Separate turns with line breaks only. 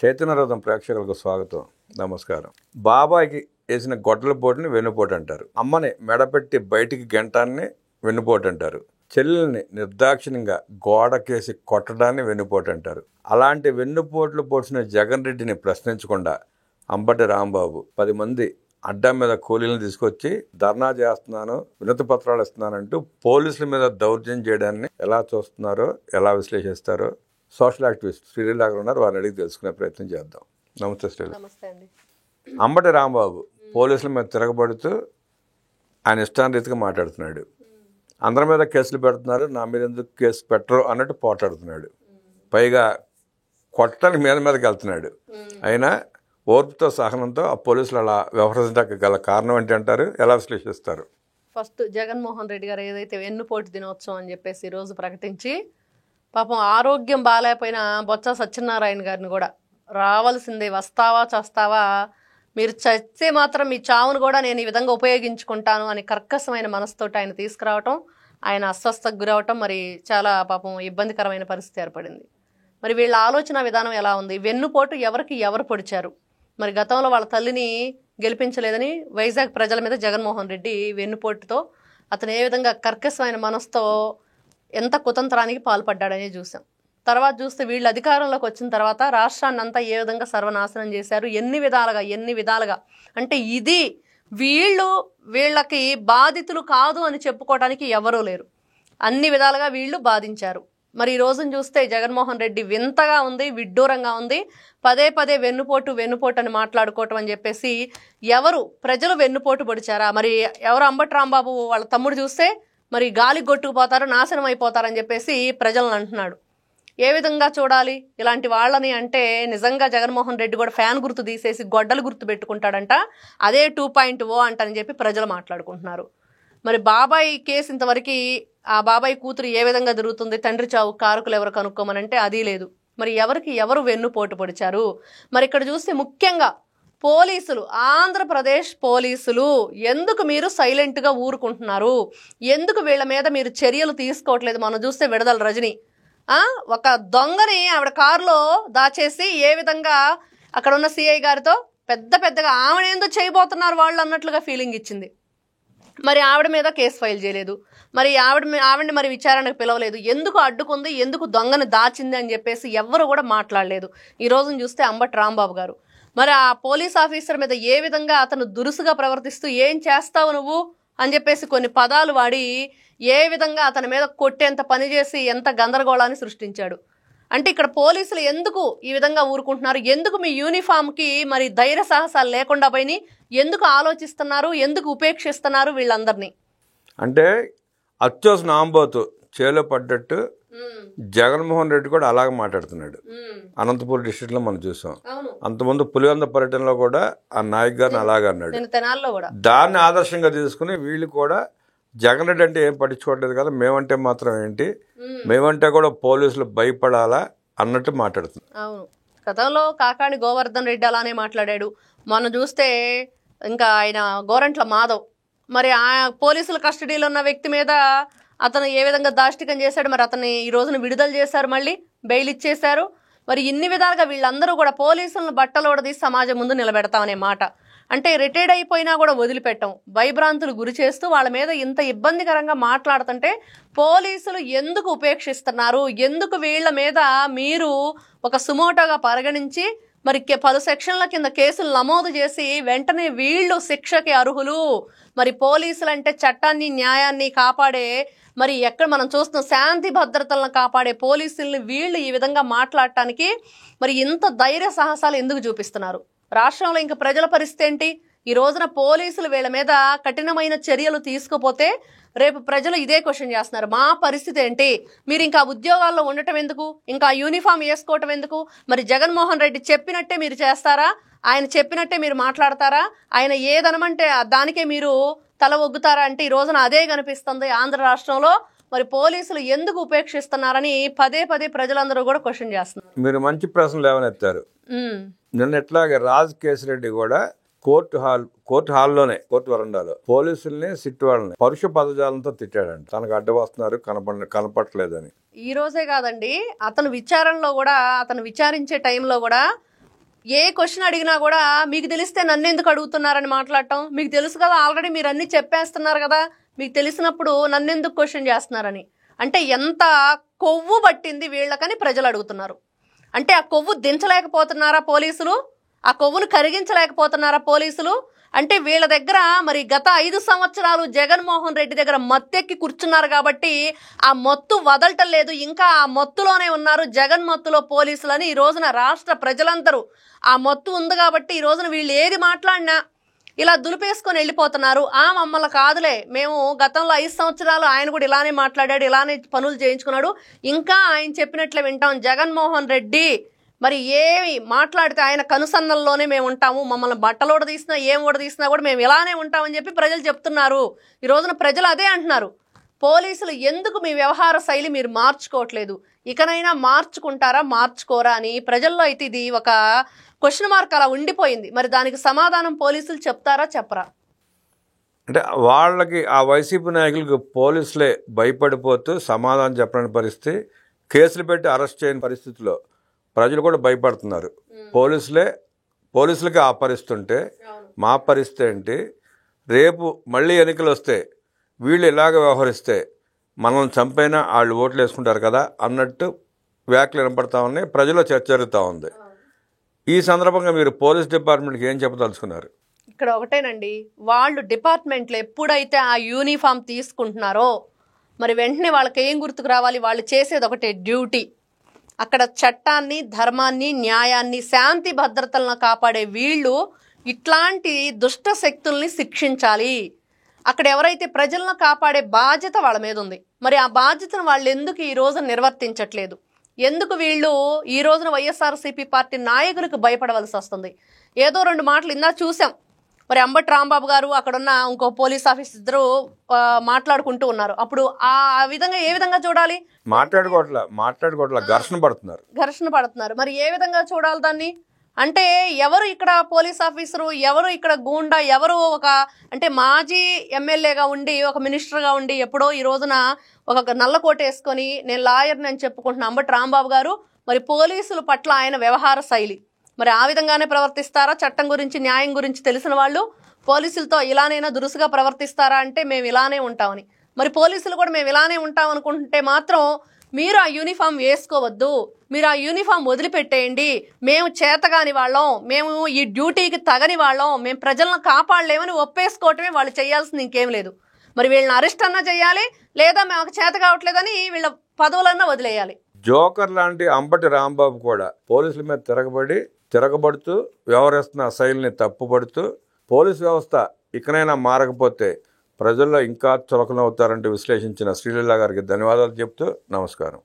చైతన్యరథం ప్రేక్షకులకు స్వాగతం, నమస్కారం. బాబాయికి వేసిన గొడ్డల పోటుని వెన్నుపోటు అంటారు. అమ్మని మెడపెట్టి బయటికి గెంటాన్ని వెన్నుపోటు అంటారు. చెల్లెల్ని నిర్దాక్షిణ్యంగా గోడకేసి కొట్టడాన్ని వెన్నుపోటు అంటారు. అలాంటి వెన్నుపోట్లు పోసిన జగన్ రెడ్డిని ప్రశ్నించకుండా అంబటి రాంబాబు 10 మంది అడ్డా మీద కూలీలను తీసుకొచ్చి ధర్నా చేస్తున్నాను, వినతి పత్రాలు ఇస్తున్నానంటూ పోలీసుల మీద దౌర్జన్యం చేయడాన్ని ఎలా చూస్తున్నారో, ఎలా విశ్లేషిస్తారో సోషల్ యాక్టివిస్ట్ శ్రీలీల గారు ఉన్నారు, వారిని అడిగి తెలుసుకునే ప్రయత్నం చేద్దాం. నమస్తే శ్రీలీల.
నమస్తే అండి.
అంబటి రాంబాబు పోలీసుల మీద తిరగబడుతూ ఆయన ఇష్టానురీతిగా మాట్లాడుతున్నాడు. అందరి మీద కేసులు పెడుతున్నారు, నా మీద ఎందుకు కేసు పెట్టరు అన్నట్టు పోటాడుతున్నాడు. పైగా కొట్టడానికి మీదకి వెళ్తున్నాడు. అయినా ఓర్పుతో సహనంతో ఆ పోలీసులు అలా వ్యవహరించడానికి గల కారణం ఏంటి అంటారు, ఎలా విశ్లేషిస్తారు?
ఫస్ట్ జగన్మోహన్ రెడ్డి గారు ఏదైతే వెన్నుపోటు దినోత్సవం అని చెప్పేసి ఈరోజు ప్రకటించి, పాపం ఆరోగ్యం బాగాలేకపోయిన బొత్స సత్యనారాయణ గారిని కూడా రావాల్సిందే, వస్తావా చస్తావా, మీరు చస్తే మాత్రం మీ చావును కూడా నేను ఈ విధంగా ఉపయోగించుకుంటాను అని కర్కశమైన మనసుతోటి ఆయన తీసుకురావటం, ఆయన అస్వస్థకు గురవటం, మరి చాలా పాపం ఇబ్బందికరమైన పరిస్థితి ఏర్పడింది. మరి వీళ్ళ ఆలోచన విధానం ఎలా ఉంది? వెన్నుపోటు ఎవరికి ఎవరు పొడిచారు? మరి గతంలో వాళ్ళ తల్లిని గెలిపించలేదని వైజాగ్ ప్రజల మీద జగన్మోహన్ రెడ్డి వెన్నుపోటుతో అతను ఏ విధంగా కర్కశమైన మనసుతో ఎంత కుతంత్రానికి పాల్పడ్డాడని చూసాం. తర్వాత చూస్తే వీళ్ళు అధికారంలోకి వచ్చిన తర్వాత రాష్ట్రాన్ని అంతా ఏ విధంగా సర్వనాశనం చేశారు, ఎన్ని విధాలుగా అంటే ఇది వీళ్ళకి బాధితులు కాదు అని చెప్పుకోవడానికి ఎవరూ లేరు. అన్ని విధాలుగా వీళ్ళు బాధించారు. మరి ఈ రోజును చూస్తే జగన్మోహన్ రెడ్డి వింతగా ఉంది, విడ్డూరంగా ఉంది. పదే వెన్నుపోటు అని మాట్లాడుకోవటం అని చెప్పేసి ప్రజలు వెన్నుపోటు పొడిచారా? మరి ఎవరు అంబటి రాంబాబు వాళ్ళ తమ్ముడు చూస్తే మరి గాలి కొట్టుకుపోతారు, నాశనం అయిపోతారని చెప్పేసి ప్రజలను అంటున్నాడు. ఏ విధంగా చూడాలి ఇలాంటి వాళ్ళని? అంటే నిజంగా జగన్మోహన్ రెడ్డి కూడా ఫ్యాన్ గుర్తు తీసేసి గొడ్డలు గుర్తు పెట్టుకుంటాడంట, అదే 2.0 అంటని చెప్పి ప్రజలు మాట్లాడుకుంటున్నారు. మరి బాబాయ్ కేసు ఇంతవరకు ఆ బాబాయ్ కూతురు ఏ విధంగా జరుగుతుంది, తండ్రి చావు కారకులు ఎవరు కనుక్కోమనంటే అది లేదు. మరి ఎవరు వెన్నుపోటు పొడిచారు? మరి ఇక్కడ చూస్తే ముఖ్యంగా పోలీసులు, ఆంధ్రప్రదేశ్ పోలీసులు ఎందుకు మీరు సైలెంట్గా ఊరుకుంటున్నారు? ఎందుకు వీళ్ళ మీద మీరు చర్యలు తీసుకోవట్లేదు? మనం చూస్తే విడుదల రజని ఒక దొంగని ఆవిడ కారులో దాచేసి ఏ విధంగా అక్కడ ఉన్న సిఐ గారితో పెద్దగా ఆవిడ ఎందుకు చేయబోతున్నారు వాళ్ళు అన్నట్లుగా ఫీలింగ్ ఇచ్చింది. మరి ఆవిడ మీద కేసు ఫైల్ చేయలేదు, మరి ఆవిడని మరి విచారణకు పిలవలేదు, ఎందుకు అడ్డుకుంది, ఎందుకు దొంగని దాచింది అని చెప్పేసి ఎవ్వరు కూడా మాట్లాడలేదు. ఈ రోజును చూస్తే అంబటి రాంబాబు గారు మరి ఆ పోలీస్ ఆఫీసర్ మీద ఏ విధంగా అతను దురుసుగా ప్రవర్తిస్తూ ఏం చేస్తావు నువ్వు అని చెప్పేసి కొన్ని పదాలు వాడి ఏ విధంగా అతని మీద కొట్టేంత పని చేసి ఎంత గందరగోళాన్ని సృష్టించాడు. అంటే ఇక్కడ పోలీసులు ఎందుకు ఈ విధంగా ఊరుకుంటున్నారు? ఎందుకు మీ యూనిఫామ్కి మరి ధైర్య సాహసాలు లేకుండా పోయి ఎందుకు ఆలోచిస్తున్నారు, ఎందుకు ఉపేక్షిస్తున్నారు వీళ్ళందరినీ?
అంటే అత్యవసర నాంబోతు చేలో పడ్డట్టు జగన్మోహన్ రెడ్డి కూడా అలాగే మాట్లాడుతున్నాడు. అనంతపూర్ డిస్ట్రిక్ట్ లో మనం చూసాం. అంతకుముందు పులివెంద పర్యటనలో కూడా ఆ నాయక్ గారిని అలాగే అన్నాడు. దాన్ని ఆదర్శంగా తీసుకుని వీళ్ళు కూడా జగన్ రెడ్డి అంటే ఏం పట్టించుకోవట్లేదు కదా, మేమంటే మాత్రం ఏంటి, మేమంటే కూడా పోలీసులు భయపడాలా అన్నట్టు మాట్లాడుతుంది.
అవును, గతంలో కాకాణి గోవర్ధన్ రెడ్డి అలానే మాట్లాడాడు. మనం చూస్తే ఇంకా ఆయన గోరంట్ల మాధవ్ మరి ఆ పోలీసుల కస్టడీలో ఉన్న వ్యక్తి మీద అతను ఏ విధంగా దాష్టికం చేశాడు, మరి అతన్ని ఈ రోజున విడుదల చేశారు, మళ్ళీ బెయిల్ ఇచ్చేశారు. మరి ఇన్ని విధాలుగా వీళ్ళందరూ కూడా పోలీసులను బట్టలోడదీసి సమాజం ముందు నిలబెడతామనే మాట. అంటే రిటైర్డ్ అయిపోయినా కూడా వదిలిపెట్టం, భయభ్రాంతులు గురి చేస్తూ వాళ్ళ మీద ఇంత ఇబ్బందికరంగా మాట్లాడుతుంటే పోలీసులు ఎందుకు ఉపేక్షిస్తున్నారు? ఎందుకు వీళ్ళ మీద మీరు ఒక సుమోటోగా పరిగణించి మరి 10 సెక్షన్ల కింద కేసులు నమోదు చేసి వెంటనే వీళ్ళు శిక్షకి అర్హులు? మరి పోలీసులు అంటే చట్టాన్ని న్యాయాన్ని కాపాడే, మరి ఎక్కడ మనం చూస్తున్న శాంతి భద్రతలను కాపాడే పోలీసుల్ని వీళ్ళు ఈ విధంగా మాట్లాడటానికి మరి ఇంత ధైర్య సాహసాలు ఎందుకు చూపిస్తున్నారు? రాష్ట్రంలో ఇంకా ప్రజల పరిస్థితి ఏంటి? ఈ రోజున పోలీసులు వీళ్ళ మీద కఠినమైన చర్యలు తీసుకోపోతే రేపు ప్రజలు ఇదే క్వశ్చన్ చేస్తున్నారు, మా పరిస్థితి ఏంటి? మీరు ఇంకా ఉద్యోగాల్లో ఉండటం ఎందుకు, ఇంకా యూనిఫామ్ వేసుకోవటం ఎందుకు? మరి జగన్మోహన్ రెడ్డి చెప్పినట్టే మీరు చేస్తారా? ఆయన చెప్పినట్టే మీరు మాట్లాడతారా? ఆయన ఏదనమంటే దానికే మీరు తల ఒగ్గుతారా? అంటే ఈ రోజున అదే కనిపిస్తుంది ఆంధ్ర రాష్ట్రంలో. మరి పోలీసులు ఎందుకు ఉపేక్షిస్తున్నారని పదే ప్రజలందరూ కూడా క్వశ్చన్ చేస్తున్నారు.
మీరు మంచి ప్రశ్నలు లేవనెత్తారు. నిన్న ఎట్లాగే రాజ్ కేసిరెడ్డి కూడా కోర్టు హాల్లోనే కోర్టు వరండాలో పోలీసుల్ని సిట్ వాళ్ళని పరుష పదజాలంతో తిట్టాడంట. తనకు అడ్డు వస్తున్నారు, కనపడలేదని.
ఈ రోజే కాదండి, అతను విచారణలో కూడా, అతను విచారించే టైంలో కూడా ఏ క్వశ్చన్ అడిగినా కూడా మీకు తెలిస్తే నన్ను ఎందుకు అడుగుతున్నారని మాట్లాడటం, మీకు తెలుసు కదా ఆల్రెడీ మీరు అన్ని చెప్పేస్తున్నారు కదా, మీకు తెలిసినప్పుడు నన్ను ఎందుకు క్వశ్చన్ చేస్తున్నారని. అంటే ఎంత కొవ్వు పట్టింది వీళ్ళకని ప్రజలు అడుగుతున్నారు. అంటే ఆ కొవ్వు దించలేకపోతున్నారా పోలీసులు, ఆ కొవ్వును కరిగించలేకపోతున్నారా పోలీసులు. అంటే వీళ్ళ దగ్గర మరి గత 5 సంవత్సరాలు జగన్మోహన్ రెడ్డి దగ్గర మత్తెక్కి కూర్చున్నారు కాబట్టి ఆ మత్తు వదలటం లేదు, ఇంకా ఆ మత్తులోనే ఉన్నారు జగన్ మత్తులో పోలీసులని ఈ రోజున రాష్ట్ర ప్రజలందరూ ఆ మత్తు ఉంది కాబట్టి ఈ రోజున వీళ్ళు ఏది మాట్లాడినా ఇలా దులిపేసుకొని వెళ్ళిపోతున్నారు. మమ్మల్ని కాదులే, మేము గతంలో 5 సంవత్సరాలు ఆయన కూడా ఇలానే మాట్లాడాడు, ఇలానే పనులు చేయించుకున్నాడు, ఇంకా ఆయన చెప్పినట్లే వింటాం. జగన్మోహన్ రెడ్డి మరి ఏమి మాట్లాడితే ఆయన కనుసన్నల్లోనే మేము ఉంటాము, మమ్మల్ని బట్టలు ఊడదీసినా ఏం ఊడదీసినా కూడా మేము ఇలానే ఉంటామని చెప్పి ప్రజలు చెప్తున్నారు. ఈ రోజున ప్రజలు అదే అంటున్నారు, పోలీసులు ఎందుకు మీ వ్యవహార శైలి మీరు మార్చుకోవట్లేదు, ఇకనైనా మార్చుకుంటారా మార్చుకోరా అని ప్రజల్లో అయితే ఇది ఒక క్వశ్చన్ మార్క్ అలా ఉండిపోయింది. మరి దానికి సమాధానం పోలీసులు చెప్తారా చెప్పరా?
అంటే వాళ్ళకి ఆ వైసీపీ నాయకులకు పోలీసులే భయపడిపోతూ సమాధానం చెప్పలేని పరిస్థితి, కేసులు పెట్టి అరెస్ట్ చేయని పరిస్థితిలో ప్రజలు కూడా భయపడుతున్నారు. పోలీసులకి ఆ పరిస్థితి ఉంటే మా పరిస్థితి ఏంటి, రేపు మళ్ళీ ఎన్నికలు వస్తే వీళ్ళు ఇలాగ వ్యవహరిస్తే మనల్ని చంపైనా వాళ్ళు ఓట్లు వేసుకుంటారు కదా అన్నట్టు వ్యాఖ్యలు వినపడతా ఉన్నాయి, ప్రజల్లో చర్చ జరుగుతూ ఉంది. ఈ సందర్భంగా మీరు పోలీస్ డిపార్ట్మెంట్కి ఏం చెప్పదలుచుకున్నారు?
ఇక్కడ ఒకటేనండి, వాళ్ళు డిపార్ట్మెంట్లో ఎప్పుడైతే ఆ యూనిఫామ్ తీసుకుంటున్నారో మరి వెంటనే వాళ్ళకి ఏం గుర్తుకు రావాలి, వాళ్ళు చేసేది ఒకటే డ్యూటీ. అక్కడ చట్టాన్ని, ధర్మాన్ని, న్యాయాన్ని, శాంతి భద్రతలను కాపాడే వీళ్ళు ఇట్లాంటి దుష్ట శక్తుల్ని శిక్షించాలి. అక్కడ ఎవరైతే ప్రజలను కాపాడే బాధ్యత వాళ్ళ మీద ఉంది, మరి ఆ బాధ్యతను వాళ్ళు ఎందుకు ఈ రోజు నిర్వర్తించట్లేదు, ఎందుకు వీళ్ళు ఈ రోజున వైఎస్ఆర్సీపీ పార్టీ నాయకులకు భయపడవలసి వస్తుంది? ఏదో 2 మాటలు ఇందా చూసాం, మరి అంబటి రాంబాబు గారు అక్కడున్న ఇంకో పోలీస్ ఆఫీసర్ ఇద్దరు మాట్లాడుకుంటూ ఉన్నారు. అప్పుడు ఆ విధంగా ఏ విధంగా చూడాలి?
మాట్లాడుకోవట్లా ఘర్షణ పడుతున్నారు.
మరి ఏ విధంగా చూడాలి దాన్ని? అంటే ఎవరు ఇక్కడ పోలీస్ ఆఫీసరు, ఎవరు ఇక్కడ గూండా, ఎవరు ఒక అంటే మాజీ ఎమ్మెల్యేగా ఉండి ఒక మినిస్టర్గా ఉండి ఎప్పుడో ఈ రోజున ఒక నల్లకోట వేసుకొని నేను లాయర్ని అని చెప్పుకుంటున్న అంబటి రాంబాబు గారు మరి పోలీసుల పట్ల ఆయన వ్యవహార శైలి మరి ఆ విధంగానే ప్రవర్తిస్తారా? చట్టం గురించి, న్యాయం గురించి తెలిసిన వాళ్ళు పోలీసులతో ఇలానైనా దురుసుగా ప్రవర్తిస్తారా అంటే మేము ఇలానే ఉంటామని. మరి పోలీసులు కూడా మేము ఇలానే ఉంటాం అనుకుంటే మాత్రం మీరు ఆ యూనిఫామ్ వేసుకోవద్దు, మీరు ఆ యూనిఫామ్ వదిలిపెట్టేయండి, మేము చేతగాని వాళ్ళం, మేము ఈ డ్యూటీకి తగని వాళ్ళం, మేము ప్రజలను కాపాడలేమని ఒప్పేసుకోవటమే వాళ్ళు చేయాల్సింది, ఇంకేం లేదు. మరి వీళ్ళని అరెస్ట్ అన్నా చేయాలి, లేదా మేము చేత కావట్లేదని వీళ్ళ పదవులన్నా వదిలేయాలి.
జోకర్ లాంటి అంబటి రాంబాబు కూడా పోలీసుల మీద తిరగబడుతూ వ్యవహరిస్తున్న శైలిని తప్పుపడుతూ పోలీసు వ్యవస్థ ఇకనైనా మారకపోతే ప్రజల్లో ఇంకా చులకనవుతారంటూ విశ్లేషించిన శ్రీలీల గారికి ధన్యవాదాలు చెప్తూ నమస్కారం.